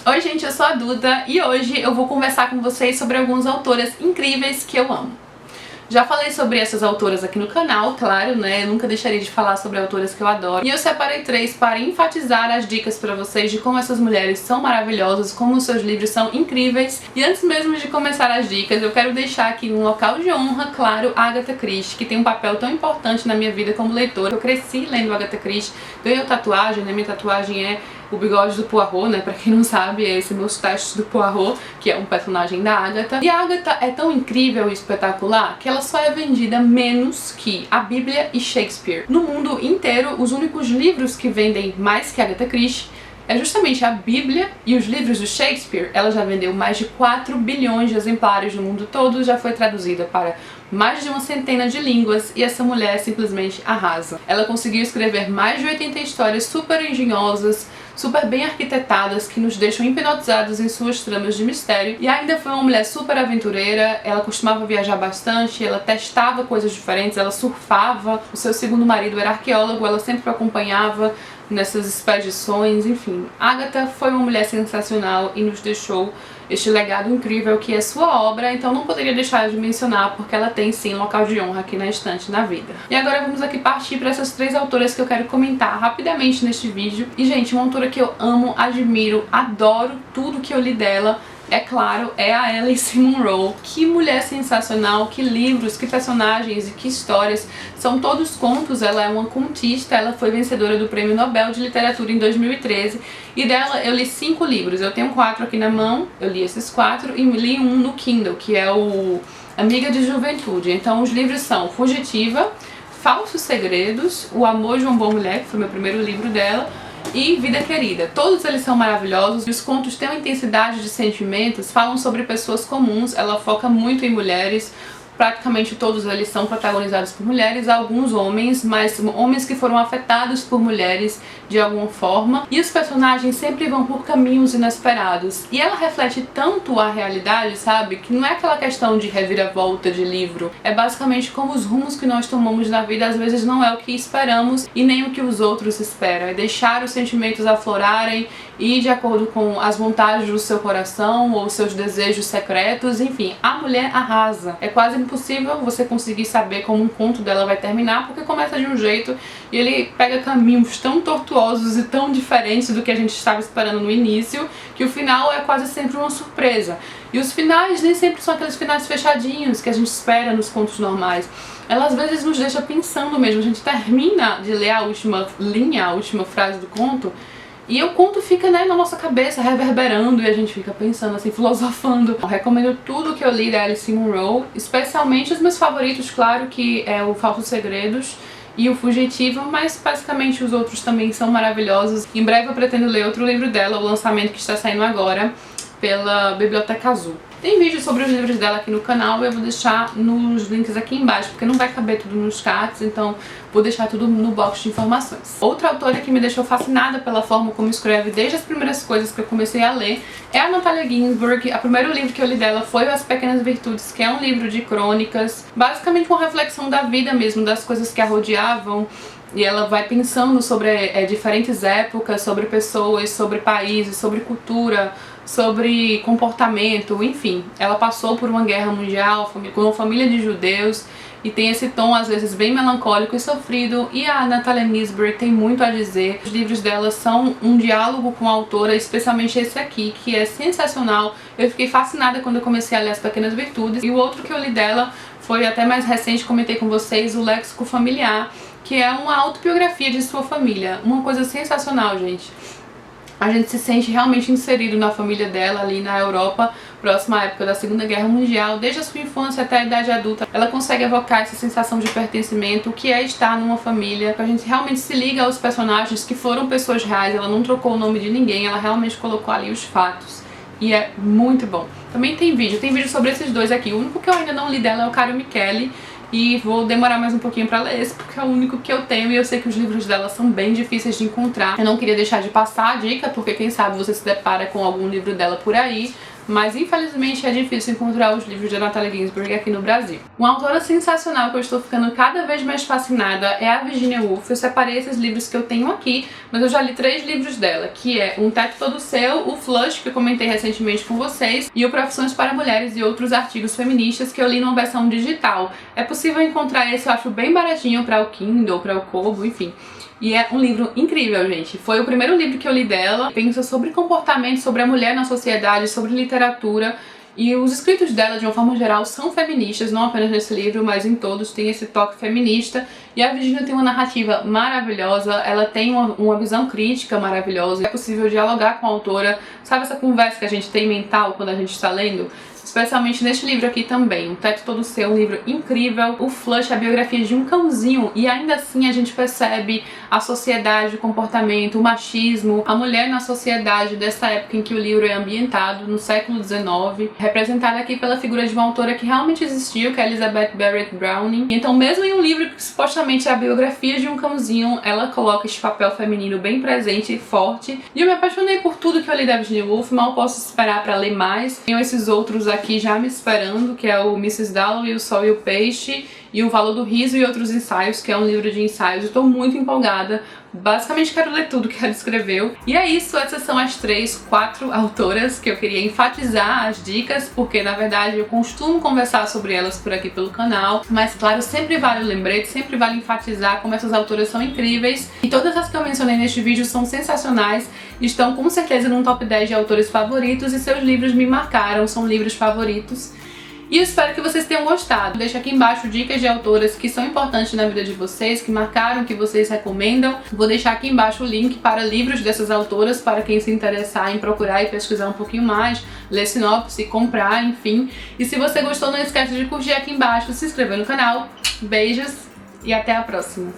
Oi gente, eu sou a Duda e hoje eu vou conversar com vocês sobre algumas autoras incríveis que eu amo. Já falei sobre essas autoras aqui no canal, claro, né? Eu nunca deixaria de falar sobre autoras que eu adoro. E eu separei 3 para enfatizar as dicas para vocês de como essas mulheres são maravilhosas, como os seus livros são incríveis. E antes mesmo de começar as dicas, eu quero deixar aqui um local de honra, claro, a Agatha Christie, que tem um papel tão importante na minha vida como leitora. Eu cresci lendo Agatha Christie, ganhei tatuagem, né? Minha tatuagem é o bigode do Poirot, né? Pra quem não sabe, é esse meus testes do Poirot, que é um personagem da Agatha. E a Agatha é tão incrível e espetacular que ela só é vendida menos que a Bíblia e Shakespeare. No mundo inteiro, os únicos livros que vendem mais que a Agatha Christie é justamente a Bíblia e os livros do Shakespeare. Ela já vendeu mais de 4 bilhões de exemplares no mundo todo, já foi traduzida para mais de uma centena de línguas e essa mulher simplesmente arrasa. Ela conseguiu escrever mais de 80 histórias super engenhosas, super bem arquitetadas, que nos deixam hipnotizados em suas tramas de mistério, e ainda foi uma mulher super aventureira. Ela costumava viajar bastante, ela testava coisas diferentes, ela surfava, o seu segundo marido era arqueólogo, ela sempre o acompanhava nessas expedições, enfim. Agatha foi uma mulher sensacional e nos deixou este legado incrível que é sua obra, então não poderia deixar de mencionar porque ela tem sim um local de honra aqui na estante na vida. E agora vamos aqui partir para essas 3 autoras que eu quero comentar rapidamente neste vídeo. E gente, uma autora que eu amo, admiro, adoro tudo que eu li dela, é claro, é a Alice Munro. Que mulher sensacional, que livros, que personagens e que histórias. São todos contos, ela é uma contista, ela foi vencedora do Prêmio Nobel de Literatura em 2013 e dela eu li 5 livros. Eu tenho 4 aqui na mão, eu li esses 4 e li um no Kindle, que é o Amiga de Juventude. Então os livros são Fugitiva, Falsos Segredos, O Amor de uma Boa Mulher, que foi meu primeiro livro dela, e Vida Querida. Todos eles são maravilhosos e os contos têm uma intensidade de sentimentos, falam sobre pessoas comuns, ela foca muito em mulheres. Praticamente todos eles são protagonizados por mulheres, alguns homens, mas homens que foram afetados por mulheres de alguma forma. E os personagens sempre vão por caminhos inesperados. E ela reflete tanto a realidade, sabe? Que não é aquela questão de reviravolta de livro. É basicamente como os rumos que nós tomamos na vida às vezes não é o que esperamos e nem o que os outros esperam. É deixar os sentimentos aflorarem e de acordo com as vontades do seu coração ou seus desejos secretos, enfim, a mulher arrasa. É quase impossível você conseguir saber como um conto dela vai terminar, porque começa de um jeito e ele pega caminhos tão tortuosos e tão diferentes do que a gente estava esperando no início, que o final é quase sempre uma surpresa. E os finais nem sempre são aqueles finais fechadinhos que a gente espera nos contos normais. Ela às vezes nos deixa pensando mesmo. A gente termina de ler a última linha, a última frase do conto, e o conto fica, né, na nossa cabeça, reverberando, e a gente fica pensando assim, filosofando. Eu recomendo tudo que eu li da Alice Munro, especialmente os meus favoritos, claro, que é o Falsos Segredos e o Fugitivo, mas basicamente os outros também são maravilhosos. Em breve eu pretendo ler outro livro dela, o lançamento que está saindo agora pela Biblioteca Azul. Tem vídeo sobre os livros dela aqui no canal, eu vou deixar nos links aqui embaixo, porque não vai caber tudo nos cards, então vou deixar tudo no box de informações. Outra autora que me deixou fascinada pela forma como escreve desde as primeiras coisas que eu comecei a ler é a Natalia Ginzburg. O primeiro livro que eu li dela foi As Pequenas Virtudes, que é um livro de crônicas, basicamente uma reflexão da vida mesmo, das coisas que a rodeavam. E ela vai pensando sobre diferentes épocas, sobre pessoas, sobre países, sobre cultura, sobre comportamento, enfim. Ela passou por uma guerra mundial, com uma família de judeus, e tem esse tom às vezes bem melancólico e sofrido, e a Natalia Ginzburg tem muito a dizer. Os livros dela são um diálogo com a autora, especialmente esse aqui, que é sensacional. Eu fiquei fascinada quando eu comecei a ler As Pequenas Virtudes, e o outro que eu li dela foi até mais recente, comentei com vocês, o Léxico Familiar, que é uma autobiografia de sua família. Uma coisa sensacional, gente. A gente se sente realmente inserido na família dela ali na Europa, próxima à época da Segunda Guerra Mundial, desde a sua infância até a idade adulta. Ela consegue evocar essa sensação de pertencimento, o que é estar numa família. A gente realmente se liga aos personagens que foram pessoas reais, ela não trocou o nome de ninguém, ela realmente colocou ali os fatos. E é muito bom. Também tem vídeo sobre esses dois aqui. O único que eu ainda não li dela é o Caro Michele, e vou demorar mais um pouquinho pra ler esse, porque é o único que eu tenho e eu sei que os livros dela são bem difíceis de encontrar. Eu não queria deixar de passar a dica, porque quem sabe você se depara com algum livro dela por aí, mas infelizmente é difícil encontrar os livros de Natalie Ginsburg aqui no Brasil. Uma autora sensacional que eu estou ficando cada vez mais fascinada é a Virginia Woolf. Eu separei esses livros que eu tenho aqui, mas eu já li 3 livros dela, que é Um Teto Todo Seu, o Flush, que eu comentei recentemente com vocês, e o Profissões para Mulheres e Outros Artigos Feministas, que eu li numa versão digital. É possível encontrar esse, eu acho, bem baratinho para o Kindle, para o Kobo, enfim. E é um livro incrível, gente. Foi o primeiro livro que eu li dela. Pensa sobre comportamento, sobre a mulher na sociedade, sobre literatura. E os escritos dela, de uma forma geral, são feministas, não apenas nesse livro, mas em todos tem esse toque feminista. E a Virginia tem uma narrativa maravilhosa, ela tem uma visão crítica maravilhosa. É possível dialogar com a autora, sabe essa conversa que a gente tem mental quando a gente está lendo? Especialmente neste livro aqui também, Um Teto Todo Seu, um livro incrível. O Flush, a biografia de um cãozinho, e ainda assim a gente percebe a sociedade, o comportamento, o machismo, a mulher na sociedade dessa época em que o livro é ambientado, no século XIX, representada aqui pela figura de uma autora que realmente existiu, que é Elizabeth Barrett Browning. Então, mesmo em um livro que supostamente é a biografia de um cãozinho, ela coloca este papel feminino bem presente e forte. E eu me apaixonei por tudo que eu li da Virginia Woolf, mal posso esperar para ler mais. Tenho esses outros aqui já me esperando, que é o Mrs. Dalloway, O Sol e o Peixe, e O Valor do Riso e Outros Ensaios, que é um livro de ensaios. Eu tô muito empolgada, basicamente quero ler tudo que ela escreveu. E é isso, essas são as 4 autoras que eu queria enfatizar as dicas, porque na verdade eu costumo conversar sobre elas por aqui pelo canal, mas claro, sempre vale o lembrete, sempre vale enfatizar como essas autoras são incríveis, e todas as que eu mencionei neste vídeo são sensacionais, estão com certeza num top 10 de autores favoritos, e seus livros me marcaram, são livros favoritos. E eu espero que vocês tenham gostado. Deixa aqui embaixo dicas de autoras que são importantes na vida de vocês, que marcaram, que vocês recomendam. Vou deixar aqui embaixo o link para livros dessas autoras, para quem se interessar em procurar e pesquisar um pouquinho mais, ler sinopse, comprar, enfim. E se você gostou, não esquece de curtir aqui embaixo, se inscrever no canal. Beijos e até a próxima!